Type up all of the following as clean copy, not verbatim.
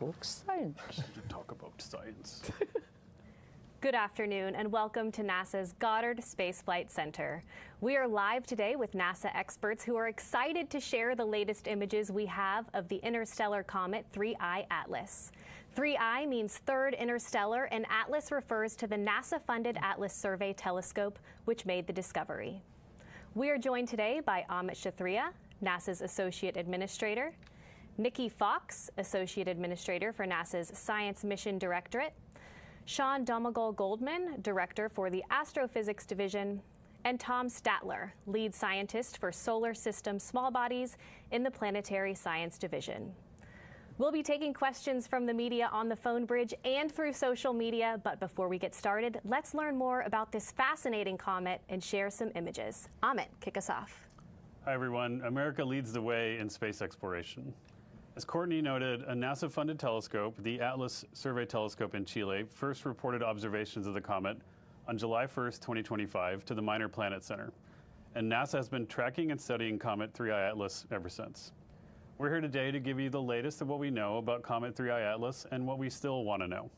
talk science. Talk about science. Good afternoon and welcome to NASA's Goddard Space Flight Center. We are live today with NASA experts who are excited to share the latest images we have of the interstellar comet 3I Atlas. 3I means third interstellar, and Atlas refers to the NASA-funded Atlas Survey Telescope, which made the discovery. We are joined today by Amit Kshatriya, NASA's Associate Administrator, Nikki Fox, Associate Administrator for NASA's Science Mission Directorate, Sean Domagal-Goldman, Director for the Astrophysics Division, and Tom Statler, Lead Scientist for Solar System Small Bodies in the Planetary Science Division. We'll be taking questions from the media on the phone bridge and through social media, but before we get started, let's learn more about this fascinating comet and share some images. Amit, kick us off. Hi everyone, America leads the way in space exploration. As Courtney noted, a NASA-funded telescope, the Atlas Survey Telescope in Chile, first reported observations of the comet on July 1st, 2025 to the Minor Planet Center. And NASA has been tracking and studying Comet 3I Atlas ever since. We're here today to give you the latest of what we know about Comet 3I Atlas and what we still want to know.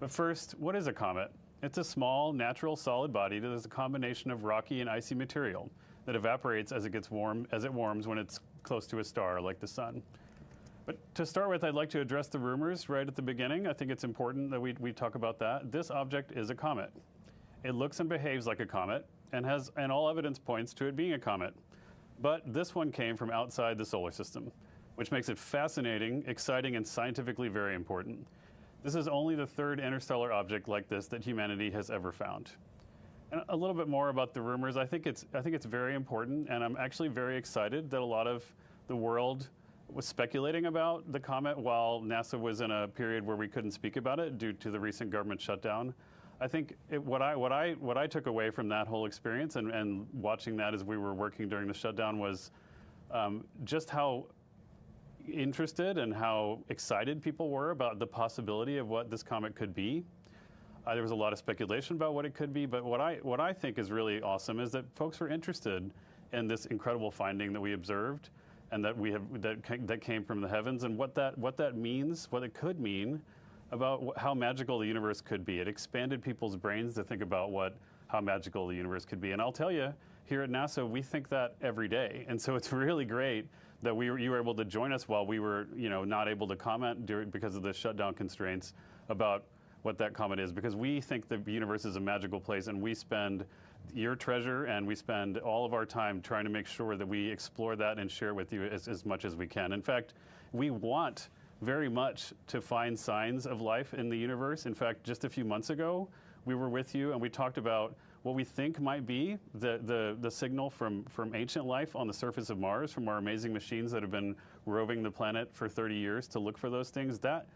But first, what is a comet? It's a small, natural, solid body that is a combination of rocky and icy material that evaporates as it warms when it's close to a star like the sun. But to start with, I'd like to address the rumors right at the beginning. I think it's important that we talk about that. This object is a comet. It looks and behaves like a comet and all evidence points to it being a comet. But this one came from outside the solar system, which makes it fascinating, exciting, and scientifically very important. This is only the third interstellar object like this that humanity has ever found. And a little bit more about the rumors. I think it's very important, and I'm actually very excited that a lot of the world was speculating about the comet while NASA was in a period where we couldn't speak about it due to the recent government shutdown. I think what I took away from that whole experience and watching that as we were working during the shutdown was just how interested and how excited people were about the possibility of what this comet could be. There was a lot of speculation about what it could be, but what I think is really awesome is that folks were interested in this incredible finding that we observed and that came from the heavens, and what that means, what it could mean about how magical the universe could be. It expanded people's brains to think about how magical the universe could be. And I'll tell you, here at NASA, we think that every day. And so it's really great that you were able to join us while we were, not able to comment because of the shutdown constraints about what that comet is, because we think the universe is a magical place, and we spend your treasure and we spend all of our time trying to make sure that we explore that and share with you as much as we can. In fact, we want very much to find signs of life in the universe. In fact, just a few months ago, we were with you and we talked about what we think might be the signal from ancient life on the surface of Mars from our amazing machines that have been roving the planet for 30 years to look for those things. That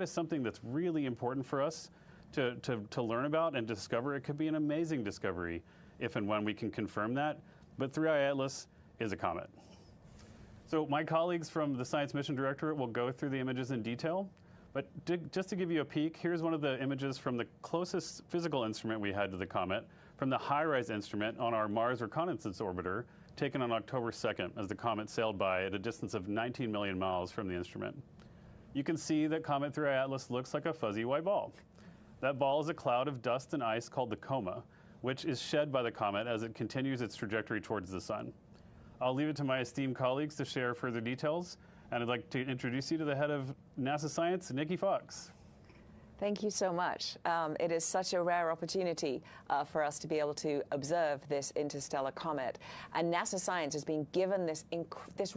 is something that's really important for us to learn about and discover. It could be an amazing discovery if and when we can confirm that. But 3I Atlas is a comet. So my colleagues from the Science Mission Directorate will go through the images in detail. But just to give you a peek, here's one of the images from the closest physical instrument we had to the comet, from the HiRISE instrument on our Mars Reconnaissance Orbiter, taken on October 2nd as the comet sailed by at a distance of 19 million miles from the instrument. You can see that Comet 3I Atlas looks like a fuzzy white ball. That ball is a cloud of dust and ice called the coma, which is shed by the comet as it continues its trajectory towards the sun. I'll leave it to my esteemed colleagues to share further details, and I'd like to introduce you to the head of NASA Science, Nikki Fox. Thank you so much. It is such a rare opportunity for us to be able to observe this interstellar comet. And NASA Science has been given this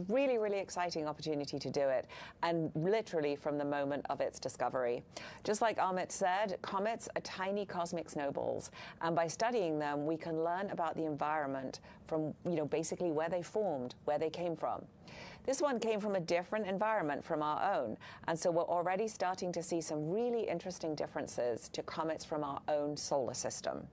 really, really exciting opportunity to do it, and literally from the moment of its discovery. Just like Amit said, comets are tiny cosmic snowballs. And by studying them, we can learn about the environment from, basically where they formed, where they came from. This one came from a different environment from our own, and so we're already starting to see some really interesting differences to comets from our own solar system.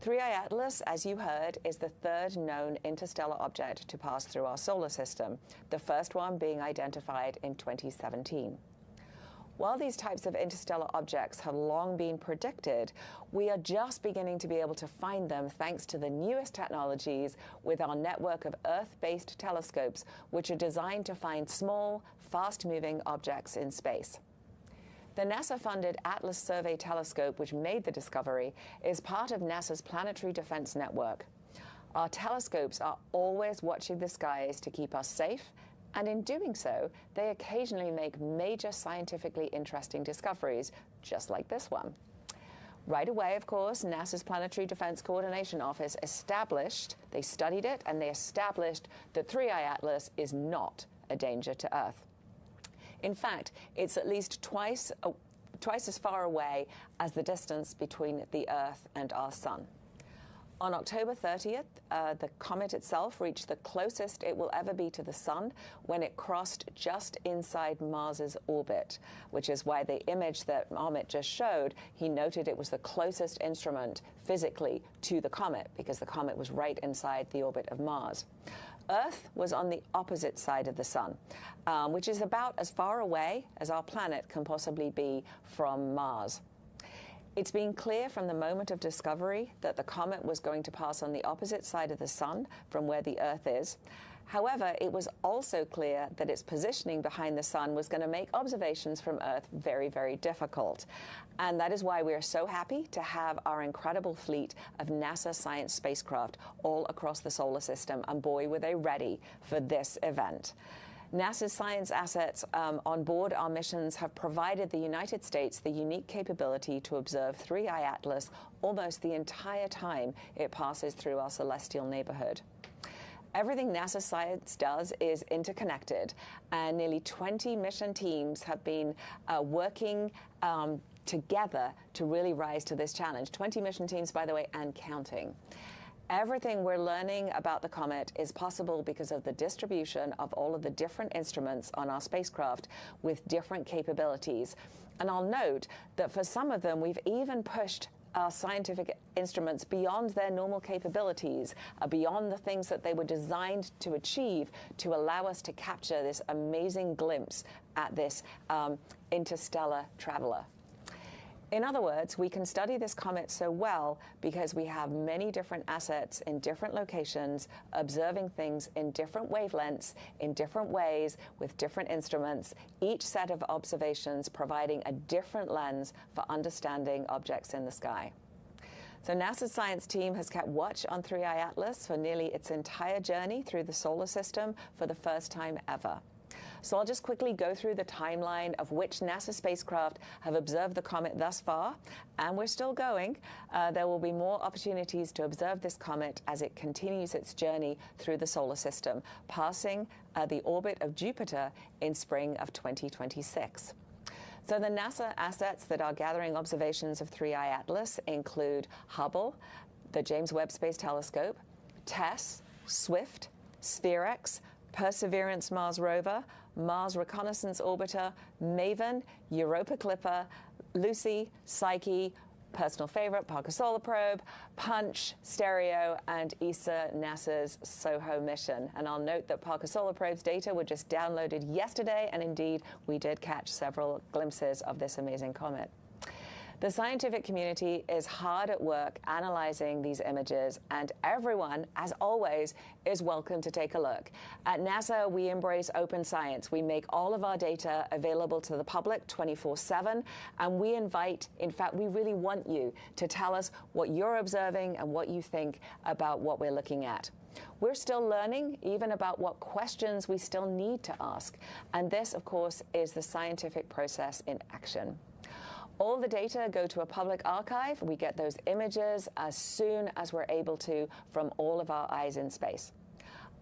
3I Atlas, as you heard, is the third known interstellar object to pass through our solar system, the first one being identified in 2017. While these types of interstellar objects have long been predicted, we are just beginning to be able to find them thanks to the newest technologies with our network of Earth-based telescopes, which are designed to find small, fast-moving objects in space. The NASA-funded Atlas Survey Telescope, which made the discovery, is part of NASA's Planetary Defense Network. Our telescopes are always watching the skies to keep us safe, and in doing so, they occasionally make major scientifically interesting discoveries, just like this one. Right away, of course, NASA's Planetary Defense Coordination Office they studied it, and they established that 3I Atlas is not a danger to Earth. In fact, it's at least twice as far away as the distance between the Earth and our Sun. On October 30th, the comet itself reached the closest it will ever be to the Sun when it crossed just inside Mars's orbit, which is why the image that Amit just showed, he noted it was the closest instrument physically to the comet, because the comet was right inside the orbit of Mars. Earth was on the opposite side of the Sun, which is about as far away as our planet can possibly be from Mars. It's been clear from the moment of discovery that the comet was going to pass on the opposite side of the Sun from where the Earth is. However, it was also clear that its positioning behind the Sun was going to make observations from Earth very, very difficult. And that is why we are so happy to have our incredible fleet of NASA science spacecraft all across the solar system, and boy, were they ready for this event. NASA's science assets on board our missions have provided the United States the unique capability to observe 3I Atlas almost the entire time it passes through our celestial neighborhood. Everything NASA science does is interconnected, and nearly 20 mission teams have been working together to really rise to this challenge. 20 mission teams, by the way, and counting. Everything we're learning about the comet is possible because of the distribution of all of the different instruments on our spacecraft with different capabilities. And I'll note that for some of them, we've even pushed our scientific instruments beyond their normal capabilities, beyond the things that they were designed to achieve, to allow us to capture this amazing glimpse at this interstellar traveler. In other words, we can study this comet so well because we have many different assets in different locations, observing things in different wavelengths, in different ways, with different instruments, each set of observations providing a different lens for understanding objects in the sky. So NASA's science team has kept watch on 3I Atlas for nearly its entire journey through the solar system for the first time ever. So I'll just quickly go through the timeline of which NASA spacecraft have observed the comet thus far, and we're still going. There will be more opportunities to observe this comet as it continues its journey through the solar system, passing the orbit of Jupiter in spring of 2026. So the NASA assets that are gathering observations of 3I Atlas include Hubble, the James Webb Space Telescope, TESS, SWIFT, SphereX, Perseverance Mars Rover, Mars Reconnaissance Orbiter, MAVEN, Europa Clipper, Lucy, Psyche, personal favorite, Parker Solar Probe, Punch, Stereo, and ESA, NASA's SOHO mission. And I'll note that Parker Solar Probe's data were just downloaded yesterday, and indeed, we did catch several glimpses of this amazing comet. The scientific community is hard at work analyzing these images, and everyone, as always, is welcome to take a look. At NASA, we embrace open science. We make all of our data available to the public 24/7, and we invite, in fact, we really want you to tell us what you're observing and what you think about what we're looking at. We're still learning even about what questions we still need to ask, and this, of course, is the scientific process in action. All the data go to a public archive. We get those images as soon as we're able to from all of our eyes in space.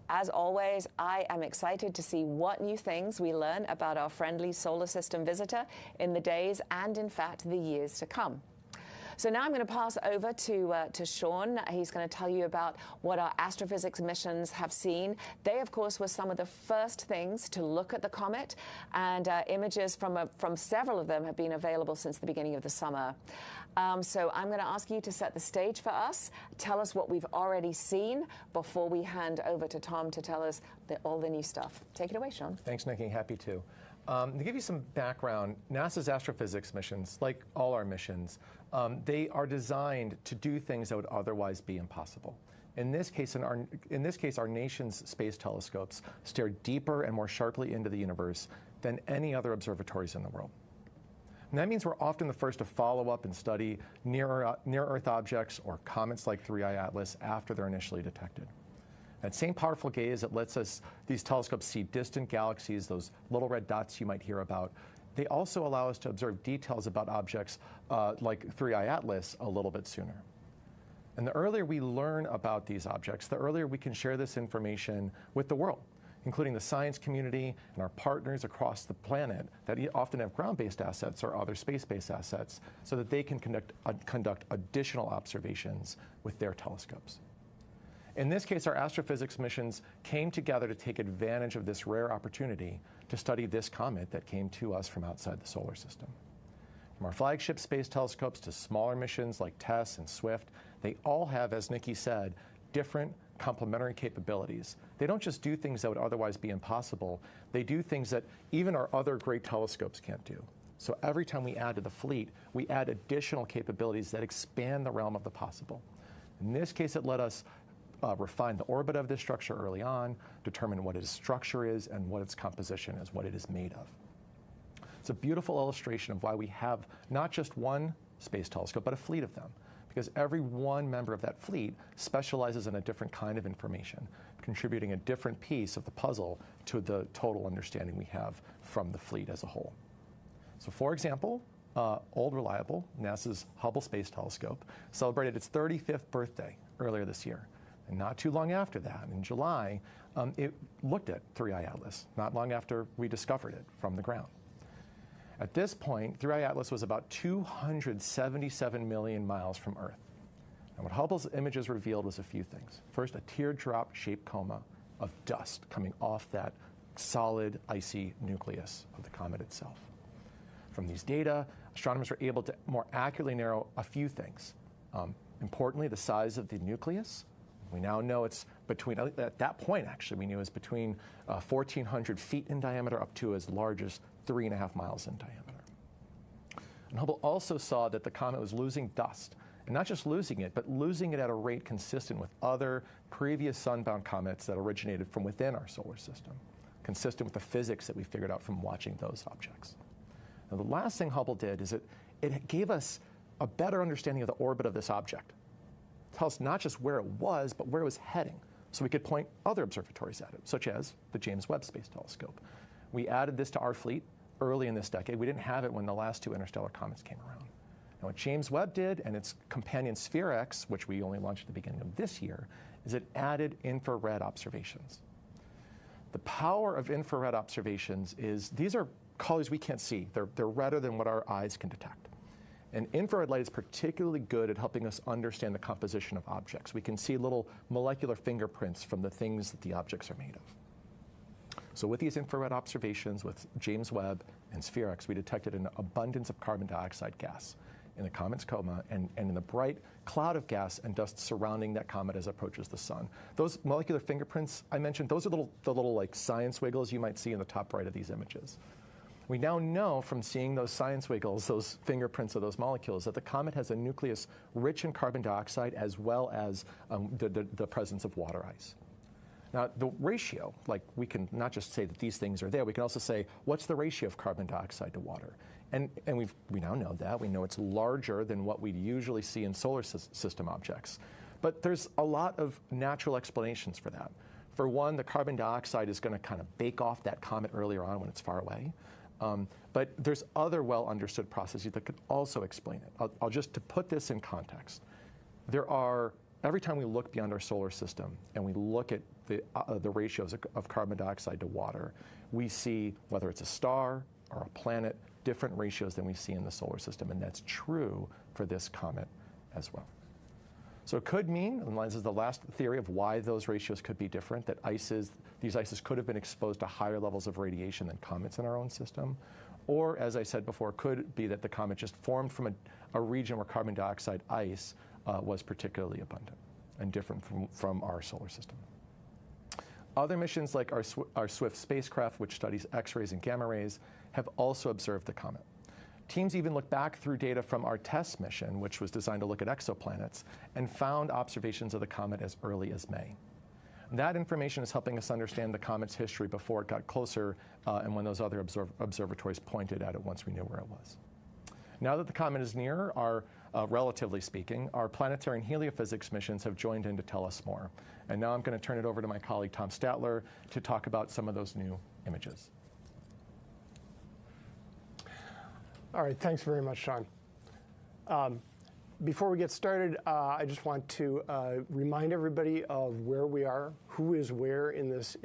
As always, I am excited to see what new things we learn about our friendly solar system visitor in the days and, in fact, the years to come. So now I'm going to pass over to Sean. He's going to tell you about what our astrophysics missions have seen. They, of course, were some of the first things to look at the comet, and images from several of them have been available since the beginning of the summer. So I'm going to ask you to set the stage for us, tell us what we've already seen before we hand over to Tom to tell us all the new stuff. Take it away, Sean. Thanks, Nikki. Happy to. To give you some background, NASA's astrophysics missions, like all our missions, they are designed to do things that would otherwise be impossible. In this case, our nation's space telescopes stare deeper and more sharply into the universe than any other observatories in the world. And that means we're often the first to follow up and study near-Earth objects or comets like 3I Atlas after they're initially detected. That same powerful gaze that lets these telescopes see distant galaxies, those little red dots you might hear about, they also allow us to observe details about objects like 3I Atlas a little bit sooner. And the earlier we learn about these objects, the earlier we can share this information with the world, including the science community and our partners across the planet that often have ground-based assets or other space-based assets, so that they can conduct additional observations with their telescopes. In this case, our astrophysics missions came together to take advantage of this rare opportunity to study this comet that came to us from outside the solar system. From our flagship space telescopes to smaller missions like TESS and SWIFT, they all have, as Nikki said, different complementary capabilities. They don't just do things that would otherwise be impossible, they do things that even our other great telescopes can't do. So every time we add to the fleet, we add additional capabilities that expand the realm of the possible. In this case, it let us refine the orbit of this structure early on, determine what its structure is and what its composition is, what it is made of. It's a beautiful illustration of why we have not just one space telescope, but a fleet of them, because every one member of that fleet specializes in a different kind of information, contributing a different piece of the puzzle to the total understanding we have from the fleet as a whole. So for example, Old Reliable, NASA's Hubble Space Telescope, celebrated its 35th birthday earlier this year. And not too long after that, in July, it looked at 3I Atlas, not long after we discovered it from the ground. At this point, 3I Atlas was about 277 million miles from Earth. And what Hubble's images revealed was a few things. First, a teardrop-shaped coma of dust coming off that solid, icy nucleus of the comet itself. From these data, astronomers were able to more accurately narrow a few things. Importantly, the size of the nucleus. We now know it's between, at that point actually, we knew it was between 1,400 feet in diameter up to as large as 3.5 miles in diameter. And Hubble also saw that the comet was losing dust, and not just losing it, but losing it at a rate consistent with other previous sun-bound comets that originated from within our solar system, consistent with the physics that we figured out from watching those objects. Now, the last thing Hubble did is it gave us a better understanding of the orbit of this object. Tell us not just where it was, but where it was heading, so we could point other observatories at it, such as the James Webb Space Telescope. We added this to our fleet early in this decade. We didn't have it when the last two interstellar comets came around. Now, what James Webb did, and its companion SPHERE-X, which we only launched at the beginning of this year, is it added infrared observations. The power of infrared observations is, these are colors we can't see. They're redder than what our eyes can detect. And infrared light is particularly good at helping us understand the composition of objects. We can see little molecular fingerprints from the things that the objects are made of. So with these infrared observations with James Webb and SPHERE-X, we detected an abundance of carbon dioxide gas in the comet's coma and in the bright cloud of gas and dust surrounding that comet as it approaches the sun. Those molecular fingerprints I mentioned, those are the little like science wiggles you might see in the top right of these images. We now know from seeing those science wiggles, those fingerprints of those molecules, that the comet has a nucleus rich in carbon dioxide as well as the presence of water ice. Now, the ratio, like we can not just say that these things are there, we can also say, what's the ratio of carbon dioxide to water? And we now know that. We know it's larger than what we usually see in solar system objects. But there's a lot of natural explanations for that. For one, the carbon dioxide is going to kind of bake off that comet earlier on when it's far away. But there's other well-understood processes that could also explain it. I'll just, to put this in context, every time we look beyond our solar system and we look at the ratios of carbon dioxide to water, we see, whether it's a star or a planet, different ratios than we see in the solar system, and that's true for this comet as well. So it could mean, and this is the last theory of why those ratios could be different, that these ices could have been exposed to higher levels of radiation than comets in our own system. Or, as I said before, could be that the comet just formed from a region where carbon dioxide ice was particularly abundant and different from our solar system. Other missions like our SWIFT spacecraft, which studies X-rays and gamma rays, have also observed the comet. Teams even looked back through data from our TESS mission, which was designed to look at exoplanets, and found observations of the comet as early as May. That information is helping us understand the comet's history before it got closer and when those other observatories pointed at it once we knew where it was. Now that the comet is near, relatively speaking, our planetary and heliophysics missions have joined in to tell us more. And now I'm going to turn it over to my colleague Tom Statler to talk about some of those new images. All right, thanks very much, Sean. Before we get started, I just want to remind everybody of where we are, who is where in this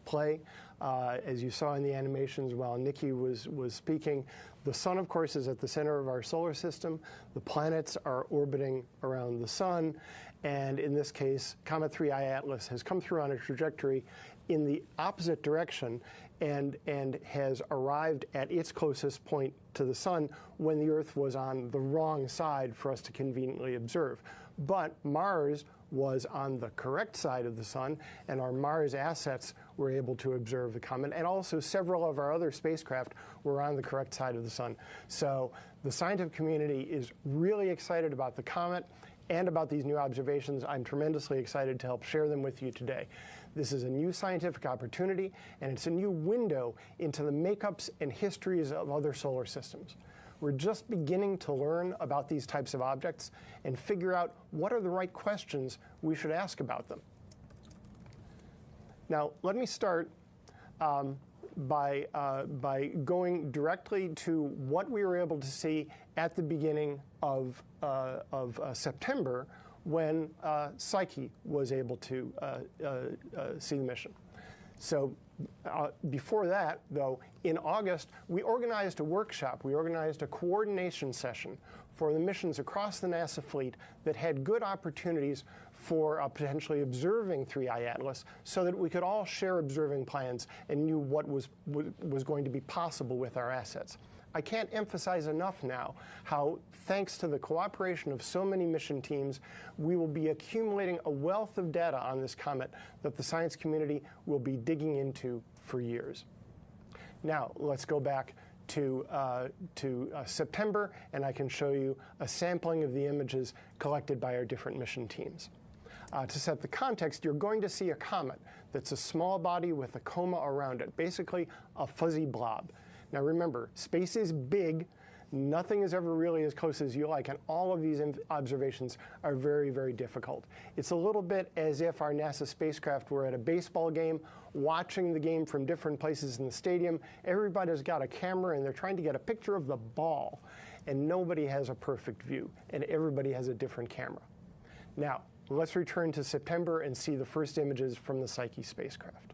play. As you saw in the animations while Nikki was speaking, the sun, of course, is at the center of our solar system. The planets are orbiting around the sun, and in this case, Comet 3I Atlas has come through on a trajectory in the opposite direction and has arrived at its closest point to the sun when the Earth was on the wrong side for us to conveniently observe. But Mars was on the correct side of the sun, and our Mars assets were able to observe the comet, and also several of our other spacecraft were on the correct side of the sun. So the scientific community is really excited about the comet and about these new observations. I'm tremendously excited to help share them with you today. This is a new scientific opportunity, and it's a new window into the makeups and histories of other solar systems. We're just beginning to learn about these types of objects and figure out what are the right questions we should ask about them. Now, let me start by going directly to what we were able to see at the beginning of September, when Psyche was able to see the mission. So before that, though, in August, we organized a workshop. We organized a coordination session for the missions across the NASA fleet that had good opportunities for potentially observing 3I Atlas, so that we could all share observing plans and knew what was going to be possible with our assets. I can't emphasize enough now how, thanks to the cooperation of so many mission teams, we will be accumulating a wealth of data on this comet that the science community will be digging into for years. Now, let's go back to September, and I can show you a sampling of the images collected by our different mission teams. To set the context, you're going to see a comet that's a small body with a coma around it, basically a fuzzy blob. Now remember, space is big. Nothing is ever really as close as you like, and all of these observations are very, very difficult. It's a little bit as if our NASA spacecraft were at a baseball game, watching the game from different places in the stadium. Everybody's got a camera, and they're trying to get a picture of the ball, and nobody has a perfect view, and everybody has a different camera. Now, let's return to September and see the first images from the Psyche spacecraft.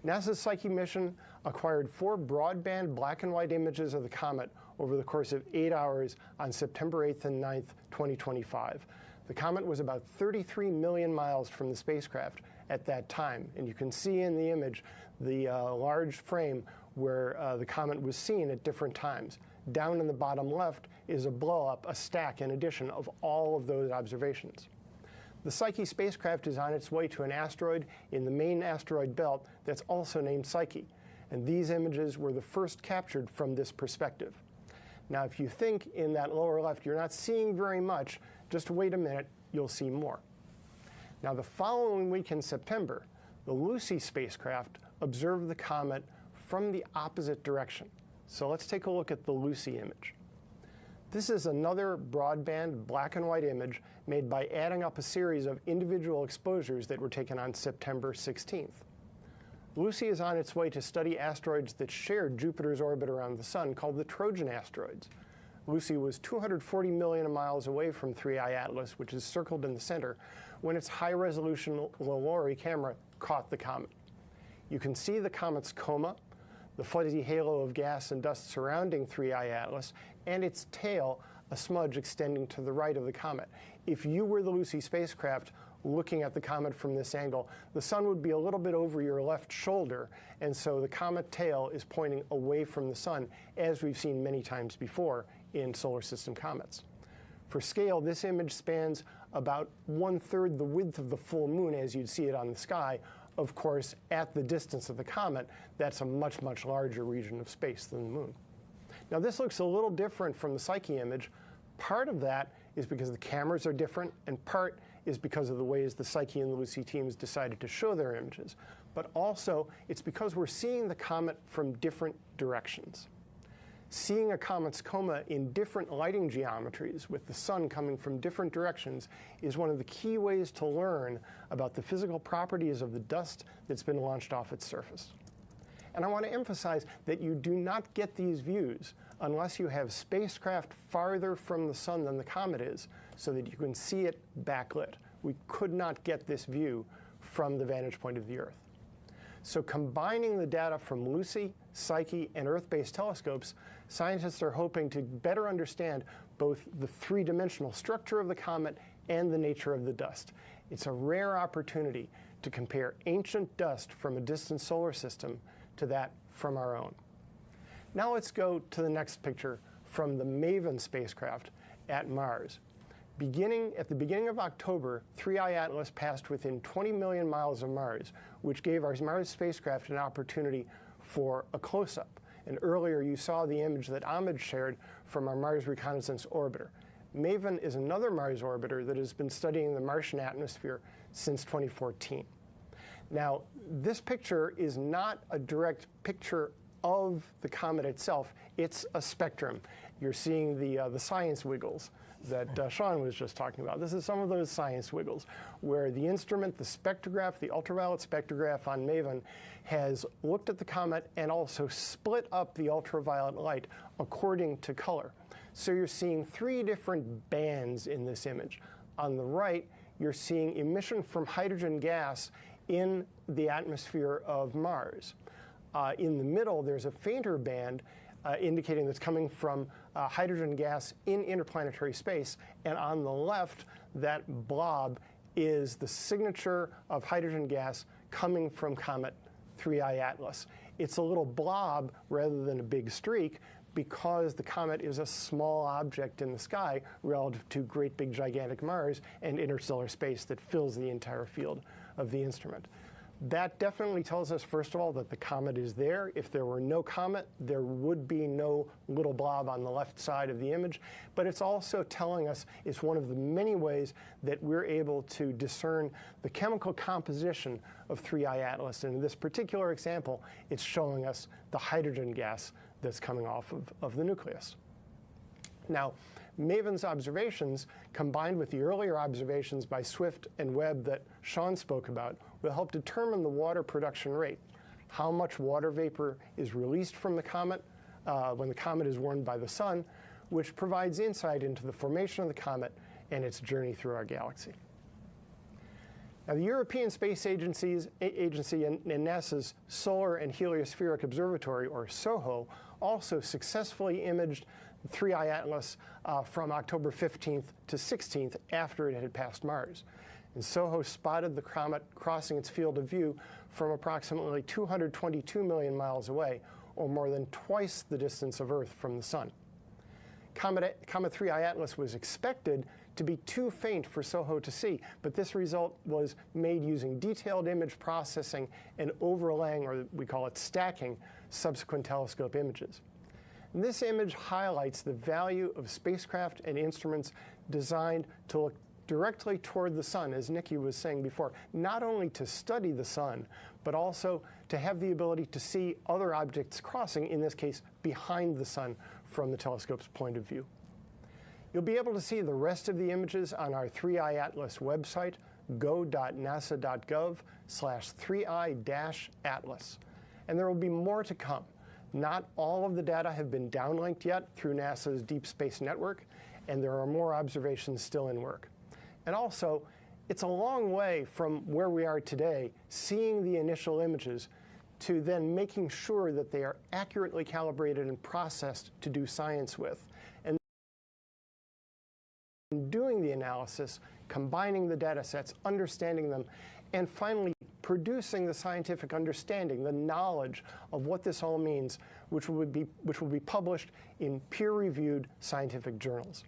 NASA's Psyche mission acquired 4 broadband black and white images of the comet over the course of 8 hours on September 8th and 9th, 2025. The comet was about 33 million miles from the spacecraft at that time, and you can see in the image the large frame where the comet was seen at different times. Down in the bottom left is a blow-up, a stack in addition of all of those observations. The Psyche spacecraft is on its way to an asteroid in the main asteroid belt that's also named Psyche, and these images were the first captured from this perspective. Now, if you think in that lower left you're not seeing very much, just wait a minute, you'll see more. Now, the following week in September, the Lucy spacecraft observed the comet from the opposite direction. So let's take a look at the Lucy image. This is another broadband black and white image made by adding up a series of individual exposures that were taken on September 16th. Lucy is on its way to study asteroids that share Jupiter's orbit around the sun, called the Trojan asteroids. Lucy was 240 million miles away from 3I Atlas, which is circled in the center, when its high-resolution LORRI camera caught the comet. You can see the comet's coma, the fuzzy halo of gas and dust surrounding 3I Atlas, and its tail, a smudge extending to the right of the comet. If you were the Lucy spacecraft looking at the comet from this angle, the sun would be a little bit over your left shoulder, and so the comet tail is pointing away from the sun, as we've seen many times before in solar system comets. For scale, this image spans about 1/3 the width of the full moon as you'd see it on the sky. Of course, at the distance of the comet, that's a much, much larger region of space than the moon. Now, this looks a little different from the Psyche image. Part of that is because the cameras are different, and part is because of the ways the Psyche and the Lucy teams decided to show their images. But also, it's because we're seeing the comet from different directions. Seeing a comet's coma in different lighting geometries, with the sun coming from different directions, is one of the key ways to learn about the physical properties of the dust that's been launched off its surface. And I want to emphasize that you do not get these views unless you have spacecraft farther from the sun than the comet is, so that you can see it backlit. We could not get this view from the vantage point of the Earth. So combining the data from Lucy, Psyche, and Earth-based telescopes, scientists are hoping to better understand both the three-dimensional structure of the comet and the nature of the dust. It's a rare opportunity to compare ancient dust from a distant solar system to that from our own. Now let's go to the next picture from the MAVEN spacecraft at Mars. At the beginning of October, 3I Atlas passed within 20 million miles of Mars, which gave our Mars spacecraft an opportunity for a close-up. And earlier you saw the image that Ahmed shared from our Mars Reconnaissance Orbiter. MAVEN is another Mars orbiter that has been studying the Martian atmosphere since 2014. Now, this picture is not a direct picture of the comet itself. It's a spectrum. You're seeing the science wiggles that Sean was just talking about. This is some of those science wiggles where the instrument, the spectrograph, the ultraviolet spectrograph on MAVEN, has looked at the comet and also split up the ultraviolet light according to color. So you're seeing three different bands in this image. On the right, you're seeing emission from hydrogen gas in the atmosphere of Mars. In the middle, there's a fainter band indicating that's coming from hydrogen gas in interplanetary space. And on the left, that blob is the signature of hydrogen gas coming from comet 3I Atlas. It's a little blob rather than a big streak because the comet is a small object in the sky relative to great big gigantic Mars and interstellar space that fills the entire field of the instrument. That definitely tells us, first of all, that the comet is there. If there were no comet, there would be no little blob on the left side of the image. But it's also telling us it's one of the many ways that we're able to discern the chemical composition of 3I Atlas. And in this particular example, it's showing us the hydrogen gas that's coming off of the nucleus. Now, MAVEN's observations, combined with the earlier observations by Swift and Webb that Sean spoke about, will help determine the water production rate, how much water vapor is released from the comet when the comet is warmed by the sun, which provides insight into the formation of the comet and its journey through our galaxy. Now, the European Space Agency and NASA's Solar and Heliospheric Observatory, or SOHO, also successfully imaged 3I Atlas from October 15th to 16th after it had passed Mars. And SOHO spotted the comet crossing its field of view from approximately 222 million miles away, or more than twice the distance of Earth from the Sun. Comet 3I Atlas was expected to be too faint for SOHO to see, but this result was made using detailed image processing and overlaying, or we call it stacking, subsequent telescope images. And this image highlights the value of spacecraft and instruments designed to look directly toward the sun, as Nikki was saying before, not only to study the sun, but also to have the ability to see other objects crossing, in this case, behind the sun from the telescope's point of view. You'll be able to see the rest of the images on our 3I Atlas website, go.nasa.gov/3I-Atlas. And there will be more to come. Not all of the data have been downlinked yet through NASA's Deep Space Network, and there are more observations still in work. And also, it's a long way from where we are today, seeing the initial images, to then making sure that they are accurately calibrated and processed to do science with. And doing the analysis, combining the data sets, understanding them, and finally producing the scientific understanding, the knowledge of what this all means, which will be published in peer-reviewed scientific journals.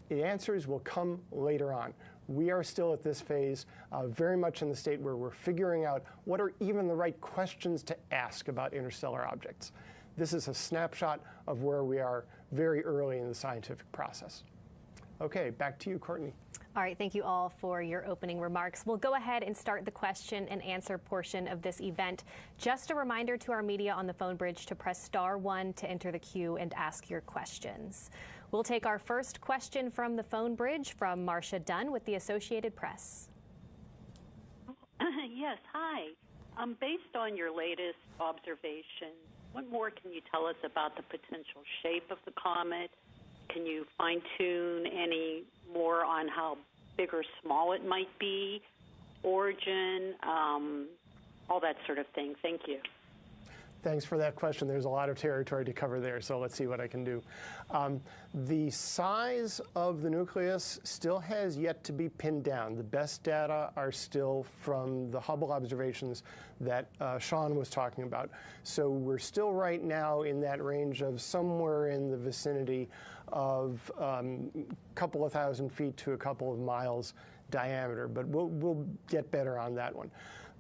The answers will come later on. We are still at this phase, very much in the state where we're figuring out what are even the right questions to ask about interstellar objects. This is a snapshot of where we are very early in the scientific process. Okay, back to you, Courtney. All right, thank you all for your opening remarks. We'll go ahead and start the question and answer portion of this event. Just a reminder to our media on the phone bridge to press *1 to enter the queue and ask your questions. We'll take our first question from the phone bridge from Marcia Dunn with the Associated Press. Yes, hi. Based on your latest observations, what more can you tell us about the potential shape of the comet? Can you fine-tune any more on how big or small it might be, origin, all that sort of thing? Thank you. Thanks for that question. There's a lot of territory to cover there, so let's see what I can do. The size of the nucleus still has yet to be pinned down. The best data are still from the Hubble observations that Sean was talking about. So we're still right now in that range of somewhere in the vicinity of a couple of thousand feet to a couple of miles diameter, but we'll get better on that one.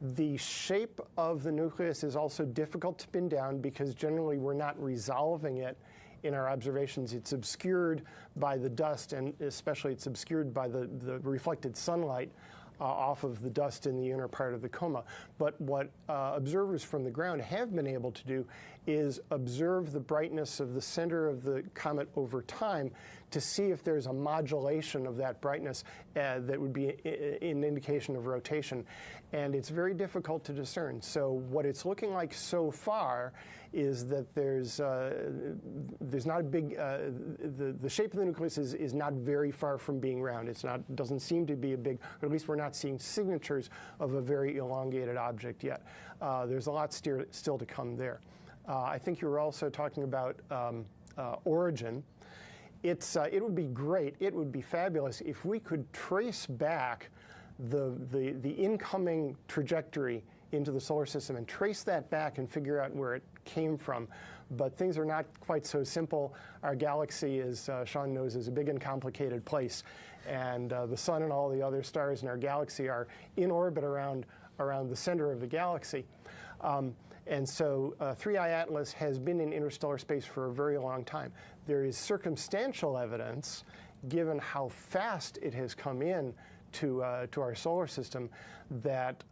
The shape of the nucleus is also difficult to pin down because generally we're not resolving it in our observations. It's obscured by the dust, and especially it's obscured by the reflected sunlight off of the dust in the inner part of the coma. But what observers from the ground have been able to do is observe the brightness of the center of the comet over time to see if there's a modulation of that brightness that would be an indication of rotation. And it's very difficult to discern. So what it's looking like so far is that there's not a big, the shape of the nucleus is not very far from being round. It's not, doesn't seem to be a big, or at least we're not seeing signatures of a very elongated object yet. There's a lot still to come there. I think you were also talking about origin. It would be great, it would be fabulous if we could trace back the incoming trajectory into the solar system and trace that back and figure out where it came from. But things are not quite so simple. Our galaxy, as Sean knows, is a big and complicated place. And the sun and all the other stars in our galaxy are in orbit around the center of the galaxy. And so 3I Atlas has been in interstellar space for a very long time. There is circumstantial evidence, given how fast it has come in to our solar system, that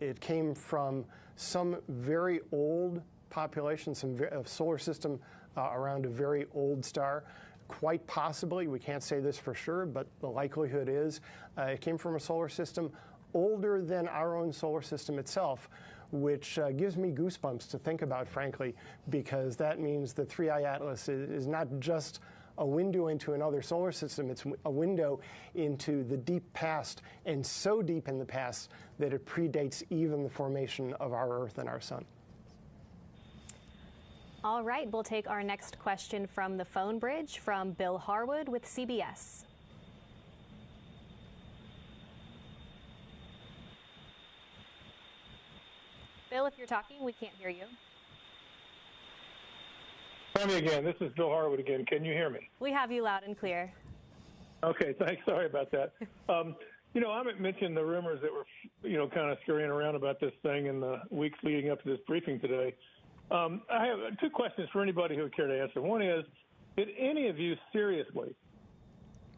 it came from some very old population, some solar system around a very old star. Quite possibly, we can't say this for sure, but the likelihood is it came from a solar system older than our own solar system itself, which gives me goosebumps to think about, frankly, because that means that 3I Atlas is not just a window into another solar system, it's a window into the deep past, and so deep in the past that it predates even the formation of our Earth and our Sun. All right, we'll take our next question from the phone bridge from Bill Harwood with CBS. Bill, if you're talking, we can't hear you. Try me again. This is Bill Harwood again. Can you hear me? We have you loud and clear. Okay, thanks. Sorry about that. I mentioned the rumors that were, kind of scurrying around about this thing in the weeks leading up to this briefing today. I have two questions for anybody who would care to answer. One is, did any of you seriously,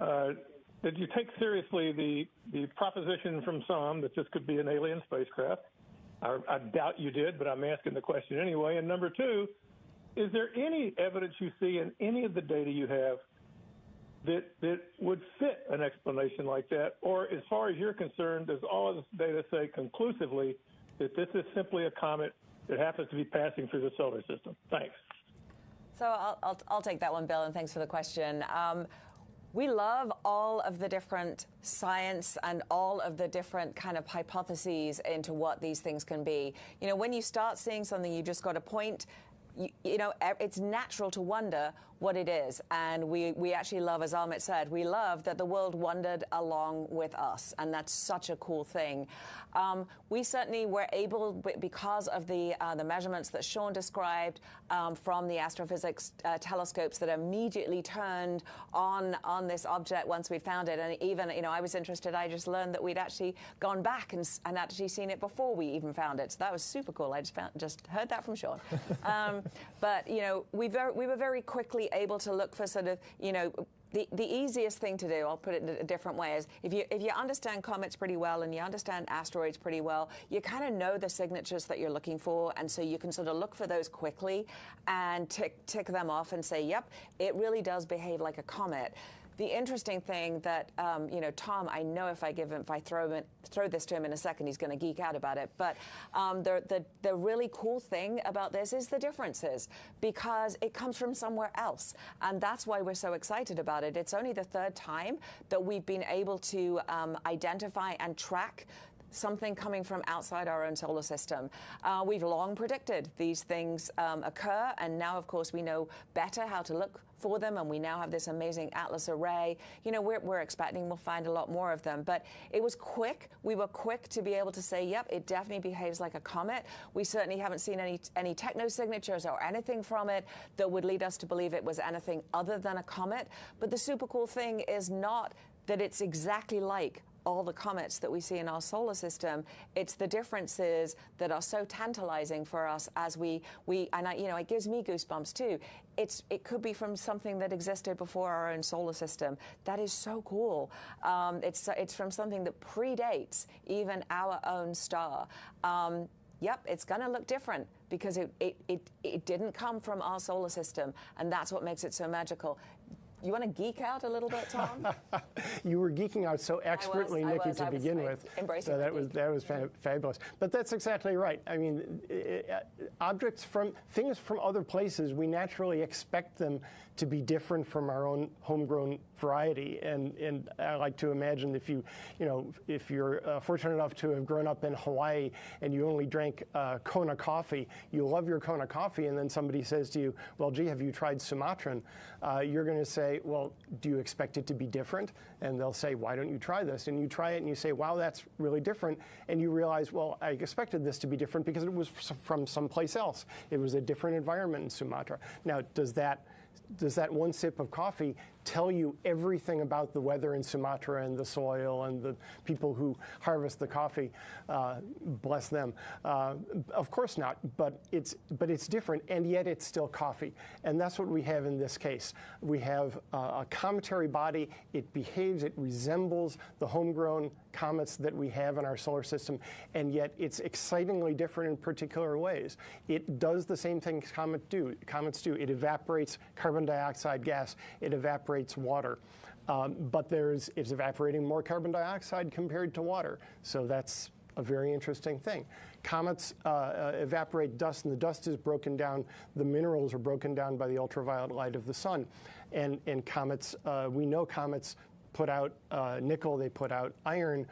did you take seriously the proposition from some that this could be an alien spacecraft? I doubt you did, but I'm asking the question anyway. And number two, is there any evidence you see in any of the data you have that would fit an explanation like that? Or as far as you're concerned, does all of this data say conclusively that this is simply a comet that happens to be passing through the solar system? Thanks. So I'll take that one, Bill, and thanks for the question. We love all of the different science and all of the different kind of hypotheses into what these things can be. When you start seeing something, you just got to point it's natural to wonder what it is. And we actually love, as Amit said, we love that the world wondered along with us. And that's such a cool thing. We certainly were able, because of the measurements that Sean described from the astrophysics telescopes that immediately turned on this object once we found it. And even, I was interested, I just learned that we'd actually gone back and actually seen it before we even found it. So that was super cool. I just heard that from Sean. But, we were very quickly able to look for sort of, the easiest thing to do, I'll put it in a different way, is if you understand comets pretty well and you understand asteroids pretty well, you kind of know the signatures that you're looking for, and so you can sort of look for those quickly and tick them off and say, yep, it really does behave like a comet. The interesting thing that, Tom, I know if I throw this to him in a second, he's going to geek out about it. But the really cool thing about this is the differences, because it comes from somewhere else. And that's why we're so excited about it. It's only the third time that we've been able to identify and track something coming from outside our own solar system. We've long predicted these things occur, and now, of course, we know better how to look for them, and we now have this amazing Atlas array. We're expecting we'll find a lot more of them, but it was quick. We were quick to be able to say, yep, it definitely behaves like a comet. We certainly haven't seen any technosignatures or anything from it that would lead us to believe it was anything other than a comet. But the super cool thing is not that it's exactly like all the comets that we see in our solar system. It's the differences that are so tantalizing for us as it gives me goosebumps too. It could be from something that existed before our own solar system. That is so cool. It's from something that predates even our own star. Yep, it's going to look different because it didn't come from our solar system, and that's what makes it so magical. You want to geek out a little bit, Tom? You were geeking out so expertly, Nikki, to begin with. So that was fabulous. But that's exactly right. I mean, things from other places, we naturally expect them to be different from our own homegrown variety. And I like to imagine if you're fortunate enough to have grown up in Hawaii and you only drank Kona coffee, you love your Kona coffee, and then somebody says to you, well, gee, have you tried Sumatran? You're going to say, well, do you expect it to be different? And they'll say, why don't you try this? And you try it and you say, wow, that's really different. And you realize, well, I expected this to be different because it was from someplace else. It was a different environment in Sumatra. Now, does that one sip of coffee tell you everything about the weather in Sumatra and the soil and the people who harvest the coffee? Bless them. Of course not, but it's different, and yet it's still coffee. And that's what we have in this case. We have a cometary body. It behaves, it resembles the homegrown comets that we have in our solar system, and yet it's excitingly different in particular ways. It does the same thing comets do. It evaporates carbon dioxide gas. It evaporates water. But it's evaporating more carbon dioxide compared to water. So that's a very interesting thing. Comets evaporate dust, and the dust is broken down. The minerals are broken down by the ultraviolet light of the sun. And comets, we know comets put out nickel, they put out iron.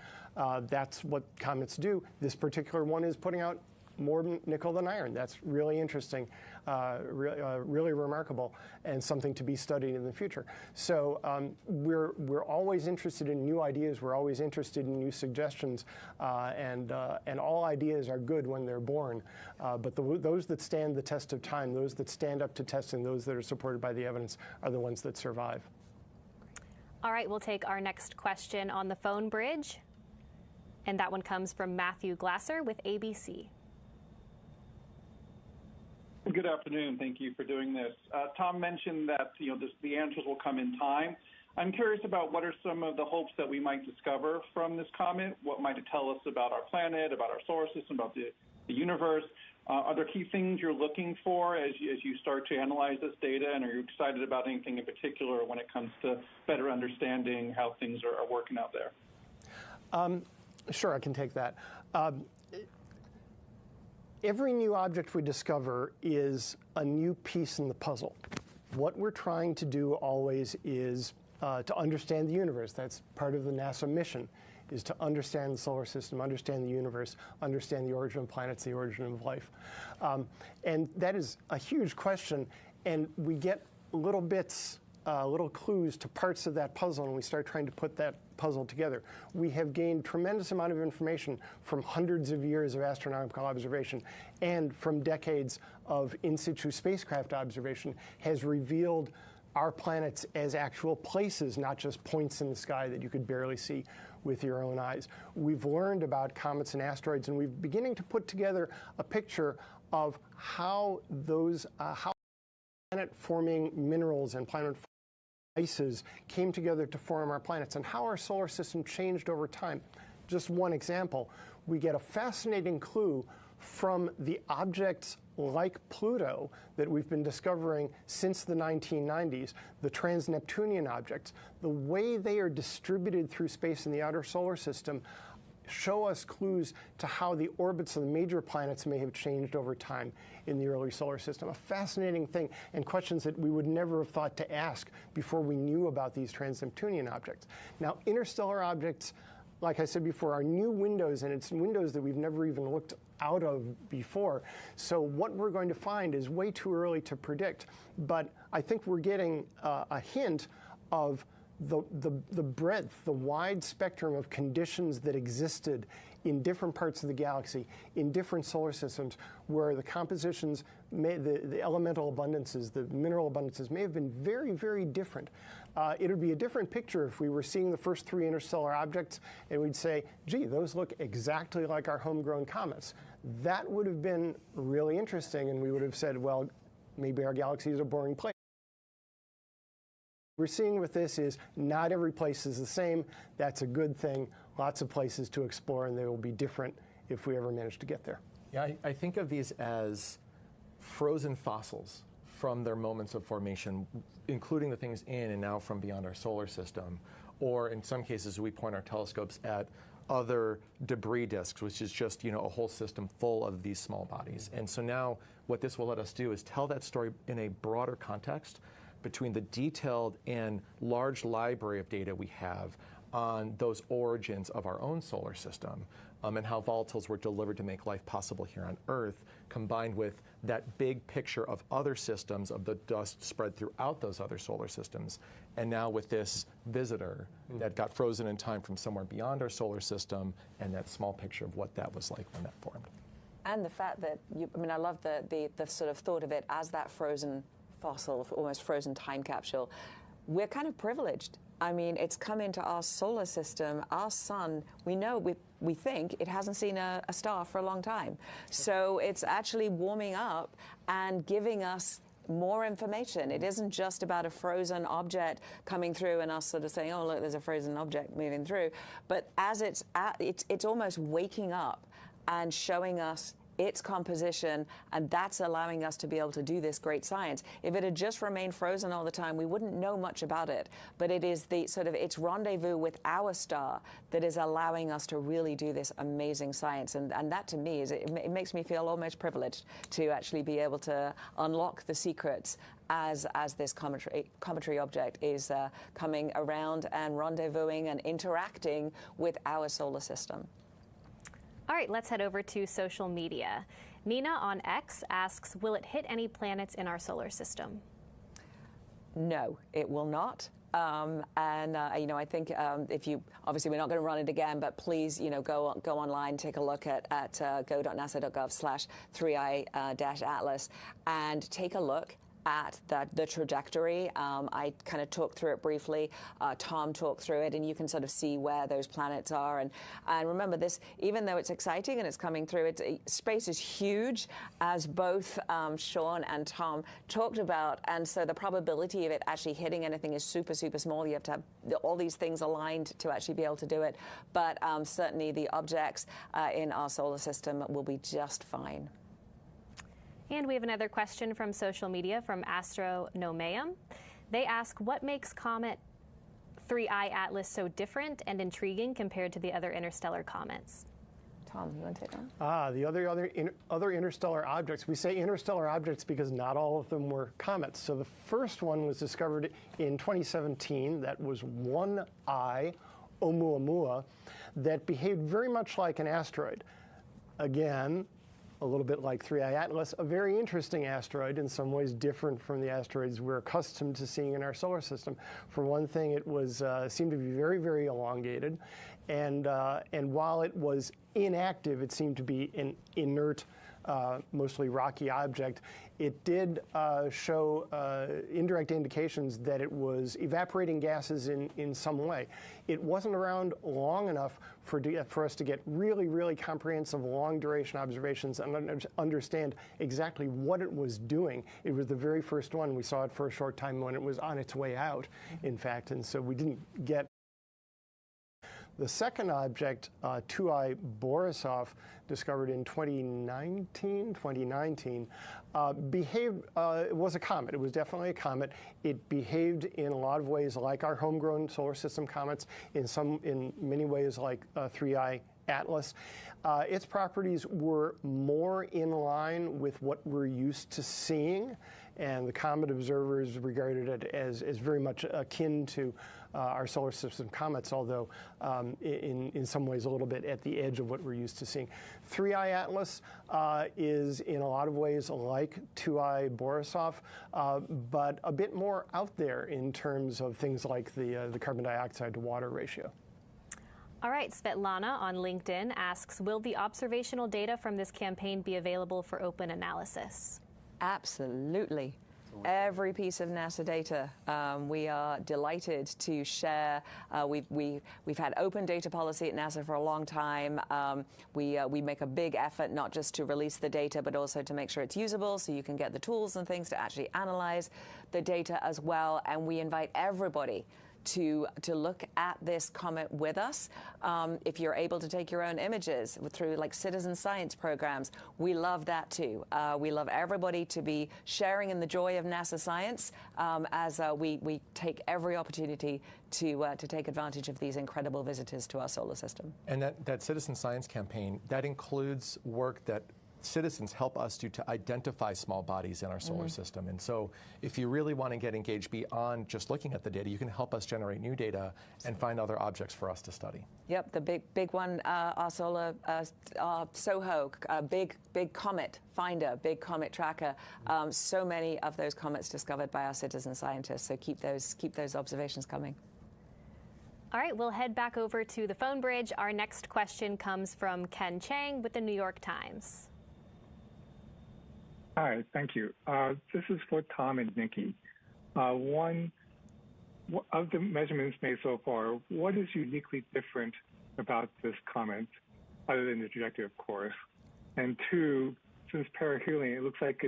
That's what comets do. This particular one is putting out more nickel than iron. That's really interesting, really remarkable, and something to be studied in the future. So we're always interested in new ideas. We're always interested in new suggestions, and all ideas are good when they're born. But those that stand the test of time, those that stand up to testing, those that are supported by the evidence, are the ones that survive. All right, we'll take our next question on the phone bridge, and that one comes from Matthew Glasser with ABC. Good afternoon. Thank you for doing this. Tom mentioned that the answers will come in time. I'm curious about what are some of the hopes that we might discover from this comet. What might it tell us about our planet, about our solar system, about the universe? Are there key things you're looking for as you start to analyze this data, and are you excited about anything in particular when it comes to better understanding how things are working out there? Sure, I can take that. Every new object we discover is a new piece in the puzzle. What we're trying to do always is to understand the universe. That's part of the NASA mission, is to understand the solar system, understand the universe, understand the origin of planets, the origin of life. And that is a huge question, and we get little bits, little clues to parts of that puzzle, and we start trying to put that puzzle together. We have gained tremendous amount of information from hundreds of years of astronomical observation and from decades of in situ spacecraft observation has revealed our planets as actual places, not just points in the sky that you could barely see with your own eyes. We've learned about comets and asteroids, and we're beginning to put together a picture of how those how planet-forming minerals and planet ices came together to form our planets, and how our solar system changed over time. Just one example, we get a fascinating clue from the objects like Pluto that we've been discovering since the 1990s, the trans-Neptunian objects. The way they are distributed through space in the outer solar system show us clues to how the orbits of the major planets may have changed over time in the early solar system. A fascinating thing, and questions that we would never have thought to ask before we knew about these trans-Neptunian objects. Now, interstellar objects, like I said before, are new windows, and it's windows that we've never even looked out of before. So what we're going to find is way too early to predict, but I think we're getting a hint of the breadth, the wide spectrum of conditions that existed in different parts of the galaxy, in different solar systems, where the compositions, the elemental abundances, the mineral abundances may have been very, very different. It would be a different picture if we were seeing the first 3 interstellar objects and we'd say, gee, those look exactly like our homegrown comets. That would have been really interesting, and we would have said, well, maybe our galaxy is a boring place. What we're seeing with this is not every place is the same. That's a good thing. Lots of places to explore, and they will be different if we ever manage to get there. Yeah, I think of these as frozen fossils from their moments of formation, including the things in and now from beyond our solar system. Or in some cases, we point our telescopes at other debris disks, which is just, a whole system full of these small bodies. And so now what this will let us do is tell that story in a broader context between the detailed and large library of data we have on those origins of our own solar system, and how volatiles were delivered to make life possible here on Earth, combined with that big picture of other systems, of the dust spread throughout those other solar systems. And now with this visitor that got frozen in time from somewhere beyond our solar system, and that small picture of what that was like when that formed. And the fact that, I love the sort of thought of it as that frozen fossil, almost frozen time capsule. We're kind of privileged. It's come into our solar system, our sun. We know, we think it hasn't seen a star for a long time. So it's actually warming up and giving us more information. It isn't just about a frozen object coming through and us sort of saying, oh, look, there's a frozen object moving through. But as it's almost waking up and showing us its composition, and that's allowing us to be able to do this great science. If it had just remained frozen all the time, we wouldn't know much about it. But it is the sort of its rendezvous with our star that is allowing us to really do this amazing science. And that to me it makes me feel almost privileged to actually be able to unlock the secrets as this cometary object is coming around and rendezvousing and interacting with our solar system. All right, let's head over to social media. Nina on X asks, will it hit any planets in our solar system? No, it will not. I think if you, obviously we're not going to run it again, but please, go online, take a look at go.nasa.gov/3i-atlas and take a look at the trajectory. I kind of talked through it briefly. Tom talked through it, and you can sort of see where those planets are. And remember this, even though it's exciting and it's coming through, space is huge, as both Sean and Tom talked about. And so the probability of it actually hitting anything is super, super small. You have to have all these things aligned to actually be able to do it. But certainly the objects in our solar system will be just fine. And we have another question from social media from Astronomeum. They ask, what makes Comet 3I Atlas so different and intriguing compared to the other interstellar comets? Tom, you want to take that? The other interstellar objects. We say interstellar objects because not all of them were comets. So the first one was discovered in 2017. That was 1I, Oumuamua. that behaved very much like an asteroid. Again, a little bit like 3I Atlas, a very interesting asteroid, in some ways different from the asteroids we're accustomed to seeing in our solar system. For one thing, it was seemed to be very, very elongated, and while it was inactive, it seemed to be an inert, mostly rocky object. It did show indirect indications that it was evaporating gases in some way. It wasn't around long enough for us to get really, really comprehensive, long-duration observations and understand exactly what it was doing. It was the very first one. We saw it for a short time when it was on its way out, in fact, and so we didn't get. The second object, 2I Borisov, discovered in 2019, behaved, it was a comet. It was definitely a comet. It behaved in a lot of ways like our homegrown solar system comets, in many ways like 3I Atlas. Its properties were more in line with what we're used to seeing, and the comet observers regarded it as very much akin to our solar system comets, although in some ways a little bit at the edge of what we're used to seeing. 3I Atlas is in a lot of ways like 2I Borisov, but a bit more out there in terms of things like the carbon dioxide to water ratio. All right, Svetlana on LinkedIn asks, will the observational data from this campaign be available for open analysis? Absolutely. Every piece of NASA data, we are delighted to share. We've had open data policy at NASA for a long time. We make a big effort not just to release the data, but also to make sure it's usable, so you can get the tools and things to actually analyze the data as well. And we invite everybody to look at this comet with us. If you're able to take your own images through like citizen science programs, we love that too. We love everybody to be sharing in the joy of NASA science as we take every opportunity to take advantage of these incredible visitors to our solar system. And that citizen science campaign, that includes work that citizens help us do to identify small bodies in our solar system. And so if you really want to get engaged beyond just looking at the data, you can help us generate new data and find other objects for us to study. Yep, the big one, our solar, our SOHO, big comet finder, big comet tracker. So many of those comets discovered by our citizen scientists. So keep those observations coming. All right, we'll head back over to the phone bridge. Our next question comes from Ken Chang with the New York Times. Hi, thank you. This is for Tom and Nikki. One, of the measurements made so far, what is uniquely different about this comet, other than the trajectory, of course? And two, since perihelion, it looks like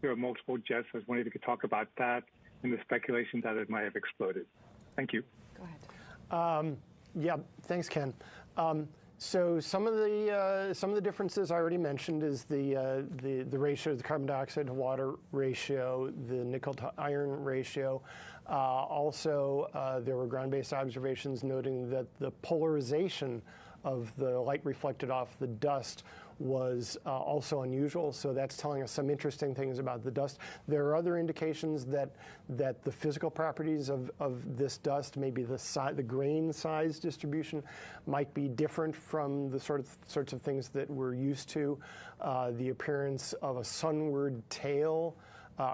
there are multiple jets. I was wondering if you could talk about that and the speculation that it might have exploded. Thank you. Go ahead. Yeah, thanks, Ken. So some of the differences I already mentioned is the ratio, the carbon dioxide to water ratio, the nickel to iron ratio. Also, there were ground-based observations noting that the polarization of the light reflected off the dust was also unusual, so that's telling us some interesting things about the dust. There are other indications that the physical properties of this dust, maybe the grain size distribution, might be different from the sorts of things that we're used to. The appearance of a sunward tail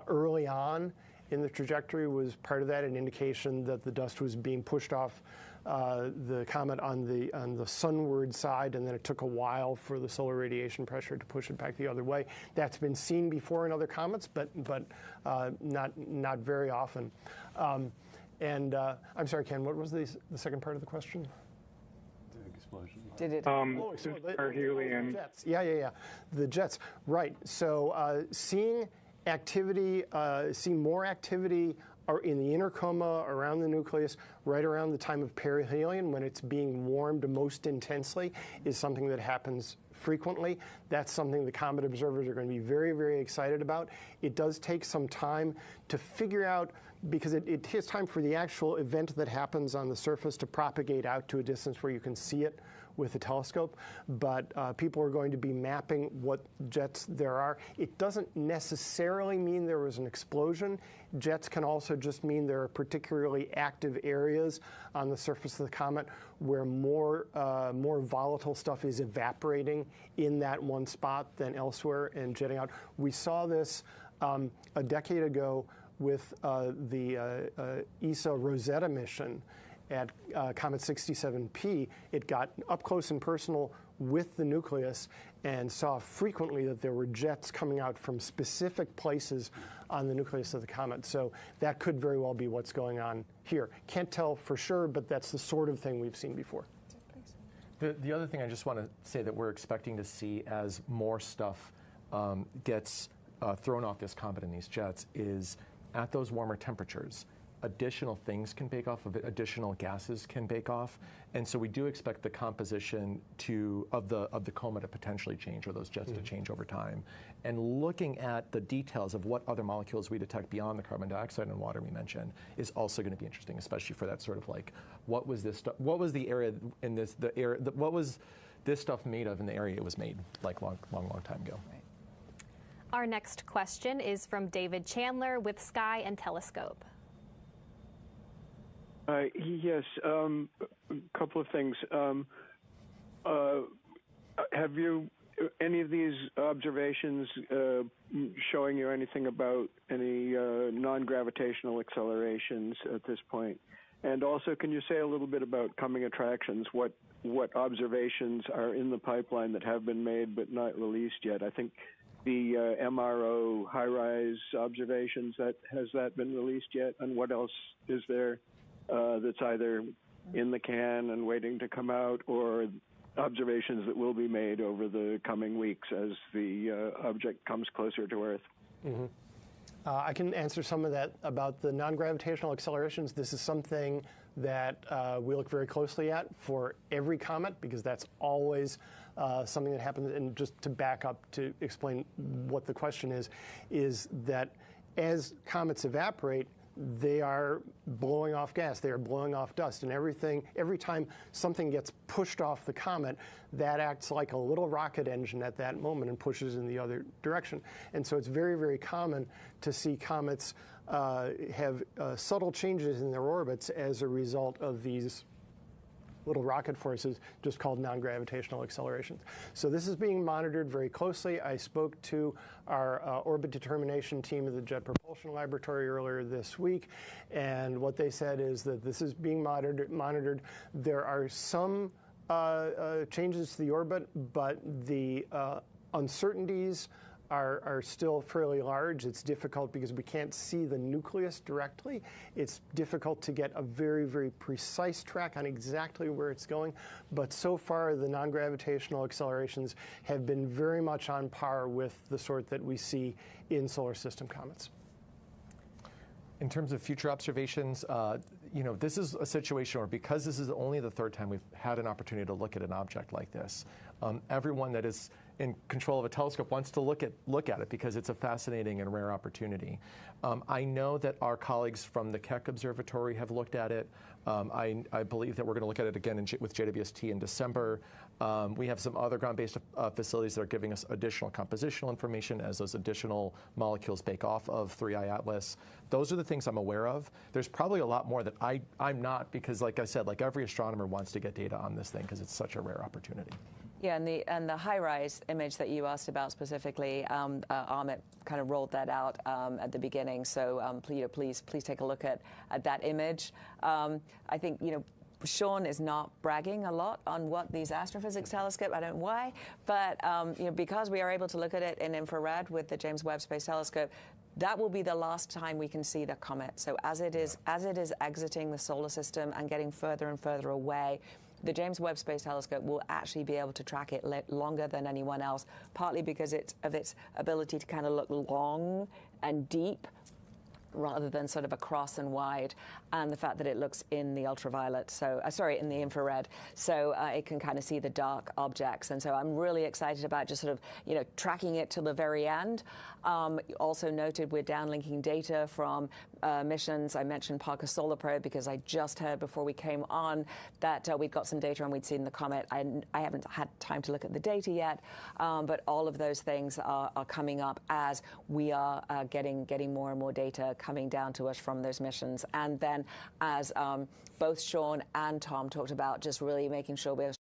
early on in the trajectory was part of that, an indication that the dust was being pushed off the comet on the sunward side, and then it took a while for the solar radiation pressure to push it back the other way. That's been seen before in other comets, but not very often. I'm sorry, Ken, what was the second part of the question? The explosion. Did it? Perihelion. Jets. Yeah. The jets. Right. So seeing activity, seeing more activity in the inner coma around the nucleus right around the time of perihelion, when it's being warmed most intensely, is something that happens frequently. That's something the comet observers are going to be very, very excited about. It does take some time to figure out, because it takes time for the actual event that happens on the surface to propagate out to a distance where you can see it with a telescope, but people are going to be mapping what jets there are. It doesn't necessarily mean there was an explosion. Jets can also just mean there are particularly active areas on the surface of the comet where more volatile stuff is evaporating in that one spot than elsewhere and jetting out. We saw this a decade ago with the ESA Rosetta mission at Comet 67P. It got up close and personal with the nucleus and saw frequently that there were jets coming out from specific places on the nucleus of the comet. So that could very well be what's going on here. Can't tell for sure, but that's the sort of thing we've seen before. The other thing I just want to say that we're expecting to see as more stuff gets thrown off this comet in these jets is at those warmer temperatures, additional things can bake off of it, additional gases can bake off, and so we do expect the composition of the coma to potentially change, or those jets to change over time. And looking at the details of what other molecules we detect beyond the carbon dioxide and water we mentioned is also going to be interesting, especially for that sort of like, what was this stuff? What was the area in this? What was this stuff made of in the area it was made, like long time ago? Right. Our next question is from David Chandler with Sky and Telescope. Yes, a couple of things. Have you any of these observations showing you anything about any non-gravitational accelerations at this point? And also, can you say a little bit about coming attractions? What observations are in the pipeline that have been made but not released yet? I think the MRO high-rise observations, has that been released yet? And what else is there that's either in the can and waiting to come out, or observations that will be made over the coming weeks as the object comes closer to Earth? Mm-hmm. I can answer some of that about the non-gravitational accelerations. This is something that we look very closely at for every comet, because that's always something that happens. And just to back up to explain what the question is that as comets evaporate, they are blowing off gas, they are blowing off dust, and every time something gets pushed off the comet, that acts like a little rocket engine at that moment and pushes in the other direction. And so it's very, very common to see comets have subtle changes in their orbits as a result of these little rocket forces, just called non-gravitational accelerations. So this is being monitored very closely. I spoke to our orbit determination team at the Jet Propulsion Laboratory earlier this week, and what they said is that this is being monitored. There are some changes to the orbit, but the uncertainties are still fairly large. It's difficult because we can't see the nucleus directly. It's difficult to get a very, very precise track on exactly where it's going. But so far, the non-gravitational accelerations have been very much on par with the sort that we see in solar system comets. In terms of future observations, this is a situation where, because this is only the third time we've had an opportunity to look at an object like this, everyone that is in control of a telescope wants to look at it because it's a fascinating and rare opportunity. I know that our colleagues from the Keck Observatory have looked at it. I believe that we're going to look at it again with JWST in December. We have some other ground-based facilities that are giving us additional compositional information as those additional molecules bake off of 3I Atlas. Those are the things I'm aware of. There's probably a lot more that I'm not, because like I said, like every astronomer wants to get data on this thing because it's such a rare opportunity. Yeah, and the high-rise image that you asked about specifically, Amit kind of rolled that out at the beginning. So please take a look at that image. I think Sean is not bragging a lot on what these astrophysics telescope. I don't know why, but because we are able to look at it in infrared with the James Webb Space Telescope, that will be the last time we can see the comet. So as it is exiting the solar system and getting further and further away, the James Webb Space Telescope will actually be able to track it longer than anyone else, partly because of its ability to kind of look long and deep rather than sort of across and wide, and the fact that it looks in the ultraviolet, so in the infrared, so it can kind of see the dark objects. And so I'm really excited about just sort of tracking it to the very end. Also noted we're downlinking data from missions. I mentioned Parker Solar Probe because I just heard before we came on that we'd got some data and we'd seen the comet. I haven't had time to look at the data yet, but all of those things are coming up as we are getting more and more data coming down to us from those missions. And then as both Sean and Tom talked about, just really making sure we're